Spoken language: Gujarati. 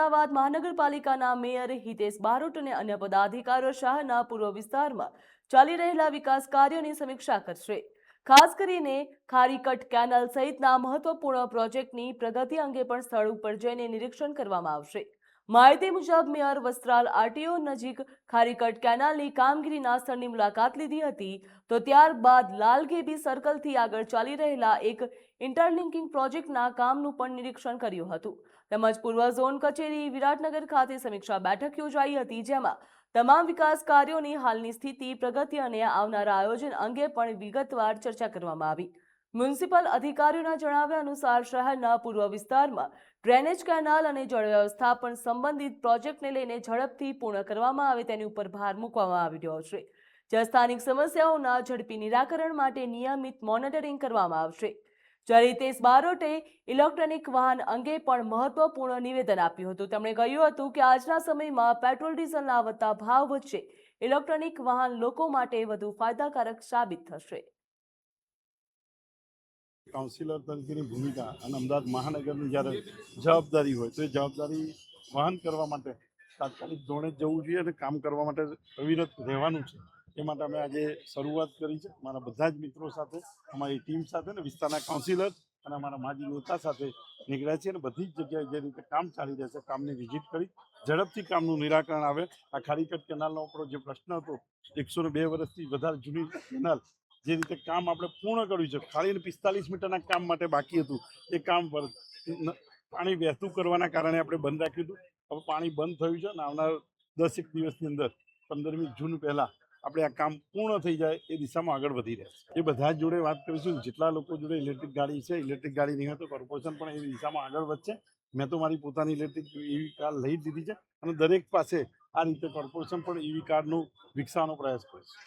અમદાવાદ મહાનગરપાલિકાના મેયર હિતેશ બારોટ અને અન્ય પદાધિકારીઓ શહેરના પૂર્વ વિસ્તારમાં ચાલી રહેલા વિકાસ કાર્યોની સમીક્ષા કરશે। ખાસ કરીને ખારીકટ કેનાલ સહિતના મહત્વપૂર્ણ પ્રોજેક્ટની પ્રગતિ અંગે પણ સ્થળ ઉપર જઈને નિરીક્ષણ કરવામાં આવશે। માહિતી મુજબ મેયર વસ્ત્રાલ આરટીઓ નજીક ખારીકટ કેનાલની કામગીરીના સ્થળની મુલાકાત લીધી હતી, તો ત્યારબાદ લાલગેબી સર્કલથી આગળ ચાલી રહેલા એક ઇન્ટરલિંકિંગ પ્રોજેક્ટના કામનું પણ નિરીક્ષણ કર્યું હતું। તેમજ પૂર્વ ઝોન કચેરી વિરાટનગર ખાતે સમીક્ષા બેઠક યોજાઈ હતી, જેમાં તમામ વિકાસ કાર્યોની હાલની સ્થિતિ, પ્રગતિ અને આવનારા આયોજન અંગે પણ વિગતવાર ચર્ચા કરવામાં આવી। મ્યુનિસિપલ અધિકારીઓના જણાવ્યા અનુસાર શહેરના પૂર્વ વિસ્તારમાં ડ્રેનેજ કેનાલ અને જળ વ્યવસ્થાપન સંબંધિત પ્રોજેક્ટને લઈને ઝડપથી પૂર્ણ કરવામાં આવે તેની ઉપર ભાર મૂકવામાં આવી રહ્યો છે, જ્યાં સ્થાનિક સમસ્યાઓના ઝડપી નિરાકરણ માટે નિયમિત મોનિટરિંગ કરવામાં આવશે। જ્યારે હિતેશ બારોટે ઇલેક્ટ્રોનિક વાહન અંગે પણ મહત્વપૂર્ણ નિવેદન આપ્યું હતું। તેમણે કહ્યું હતું કે આજના સમયમાં પેટ્રોલ ડીઝલના વધતા ભાવ વચ્ચે ઇલેક્ટ્રોનિક વાહન લોકો માટે વધુ ફાયદાકારક સાબિત થશે। કાઉન્સિલર તરીકેની ભૂમિકા અને અમદાવાદ મહાનગરની જ્યારે જવાબદારી હોય તો એ જવાબદારી વહન કરવા માટે તાત્કાલિક ધોરણે જવું જોઈએ અને કામ કરવા માટે અવિરત રહેવાનું છે। એ માટે અમે આજે શરૂઆત કરી છે મારા બધા જ મિત્રો સાથે, અમારી ટીમ સાથે ને વિસ્તારના કાઉન્સિલર અને અમારા માજી નેતા સાથે નીકળ્યા છીએ અને બધી જ જગ્યાએ જે રીતે કામ ચાલી રહેશે કામની વિઝિટ કરી ઝડપથી કામનું નિરાકરણ આવે। આ ખારીકટ કેનાલનો આપણો જે પ્રશ્ન હતો 102 વર્ષથી વધારે જૂની કેનાલ જે રીતે કામ આપણે પૂર્ણ કર્યું છે, ખાલી 45 મીટરના કામ માટે બાકી હતું એ કામ પાણી વહેતું કરવાના કારણે આપણે બંધ રાખ્યું હતું। હવે પાણી બંધ થયું છે અને આવનાર 10 દિવસની અંદર 15મી જૂન પહેલાં આપણે આ કામ પૂર્ણ થઈ જાય એ દિશામાં આગળ વધી રહ્યા છે। એ બધા જોડે વાત કરીશું, જેટલા લોકો જોડે ઇલેક્ટ્રિક ગાડી છે, ઇલેક્ટ્રિક ગાડી નહીં હોય તો કોર્પોરેશન પણ એ દિશામાં આગળ વધશે। મેં તો મારી પોતાની ઇલેક્ટ્રિક ઈવી કાર લઈ જ દીધી છે અને દરેક પાસે આ રીતે કોર્પોરેશન પણ ઈવી કારનું વિકસાવવાનો પ્રયાસ કરશે।